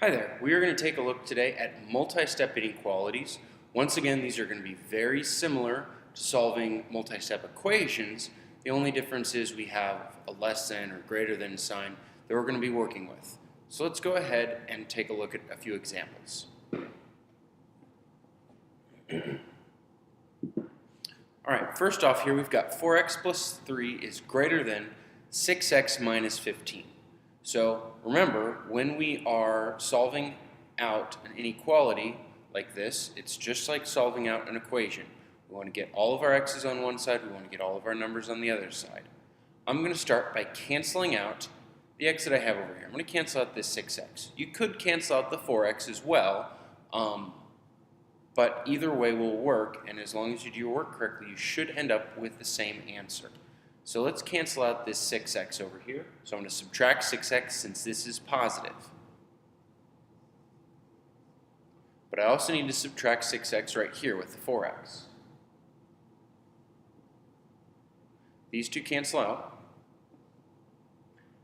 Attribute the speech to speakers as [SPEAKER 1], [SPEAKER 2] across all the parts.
[SPEAKER 1] Hi there. We are going to take a look today at multi-step inequalities. Once again, these are going to be very similar to solving multi-step equations. The only difference is we have a less than or greater than sign that we're going to be working with. So let's go ahead and take a look at a few examples. Alright, first off here we've got 4x plus 3 is greater than 6x minus 15. So remember, when we are solving out an inequality like this, it's just like solving out an equation. We want to get all of our x's on one side, we want to get all of our numbers on the other side. I'm going to start by canceling out the x that I have over here. I'm going to cancel out this 6x. You could cancel out the 4x as well, but either way will work, and as long as you do your work correctly, you should end up with the same answer. So let's cancel out this 6x over here. So I'm going to subtract 6x since this is positive. But I also need to subtract 6x right here with the 4x. These two cancel out,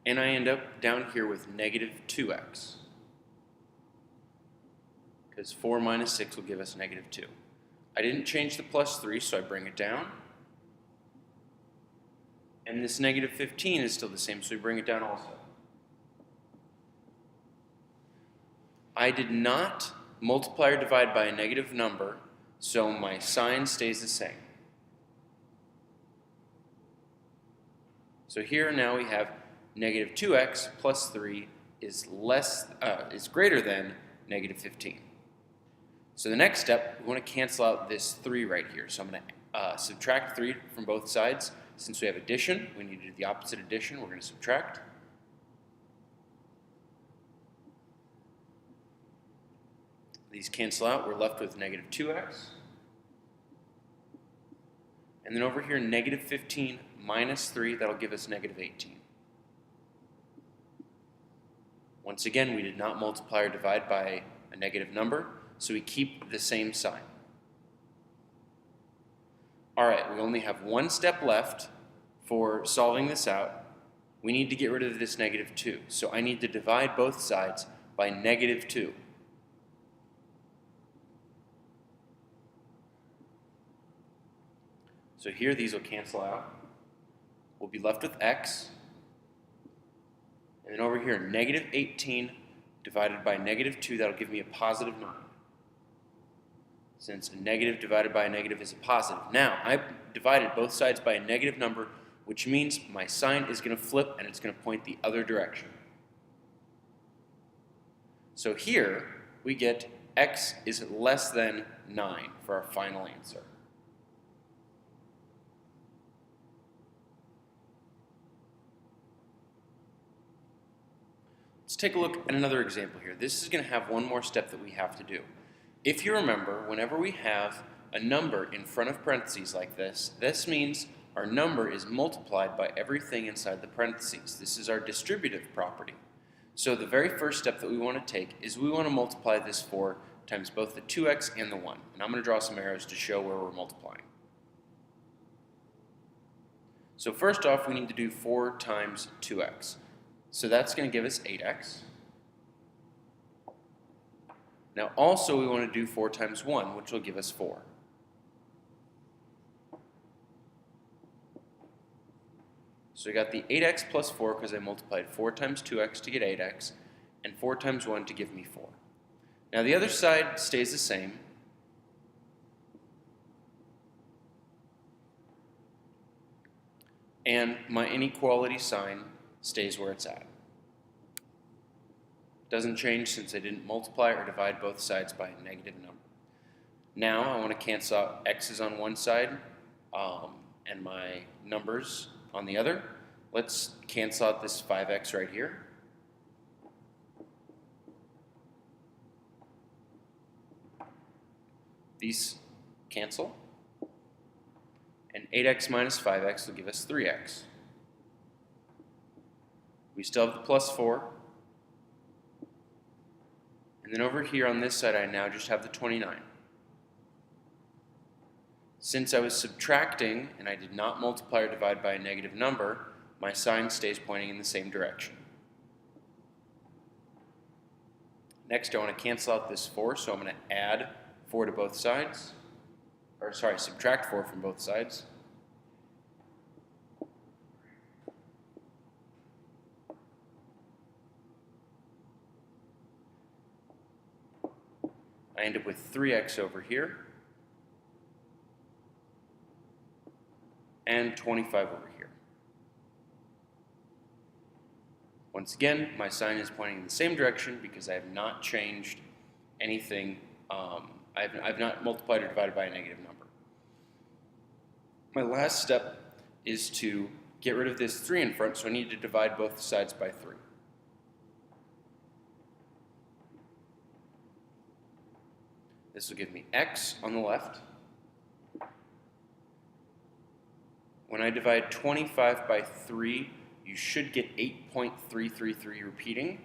[SPEAKER 1] and I end up down here with negative 2x. Because 4 minus 6 will give us negative 2. I didn't change the plus 3, so I bring it down. And this negative 15 is still the same, so we bring it down also. I did not multiply or divide by a negative number, so my sign stays the same. So here now we have negative 2x plus 3 is greater than negative 15. So the next step, we want to cancel out this 3 right here. So I'm going to subtract 3 from both sides. Since we have addition, we need to do the opposite addition. We're going to subtract. These cancel out. We're left with negative 2x. And then over here, negative 15 minus 3, that'll give us negative 18. Once again, we did not multiply or divide by a negative number, so we keep the same sign. Alright, we only have one step left for solving this out. We need to get rid of this negative 2. So I need to divide both sides by negative 2. So here these will cancel out. We'll be left with x. And then over here, negative 18 divided by negative 2, that'll give me a positive 9. Since a negative divided by a negative is a positive. Now, I divided both sides by a negative number, which means my sign is going to flip and it's going to point the other direction. So here, we get x is less than 9 for our final answer. Let's take a look at another example here. This is going to have one more step that we have to do. If you remember, whenever we have a number in front of parentheses like this, this means our number is multiplied by everything inside the parentheses. This is our distributive property. So the very first step that we want to take is we want to multiply this 4 times both the 2x and the 1. And I'm going to draw some arrows to show where we're multiplying. So first off, we need to do 4 times 2x. So that's going to give us 8x. Now also we want to do 4 times 1, which will give us 4. So we got the 8x plus 4 because I multiplied 4 times 2x to get 8x, and 4 times 1 to give me 4. Now the other side stays the same. And my inequality sign stays where it's at. Doesn't change since I didn't multiply or divide both sides by a negative number. Now I want to cancel out x's on one side and my numbers on the other. Let's cancel out this 5x right here. These cancel. And 8x minus 5x will give us 3x. We still have the plus 4. And then over here on this side, I now just have the 29. Since I was subtracting and I did not multiply or divide by a negative number, my sign stays pointing in the same direction. Next, I want to cancel out this 4, so I'm going to add 4 to both sides. Or sorry, subtract 4 from both sides. I end up with 3x over here and 25 over here. Once again, my sign is pointing in the same direction because I have not changed anything. I've not multiplied or divided by a negative number. My last step is to get rid of this 3 in front, so I need to divide both sides by 3. This will give me x on the left. When I divide 25 by 3, you should get 8.333 repeating.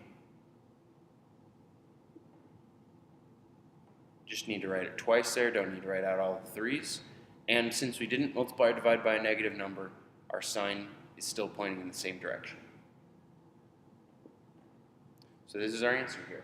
[SPEAKER 1] Just need to write it twice there, don't need to write out all the 3's. And since we didn't multiply or divide by a negative number, our sign is still pointing in the same direction. So this is our answer here.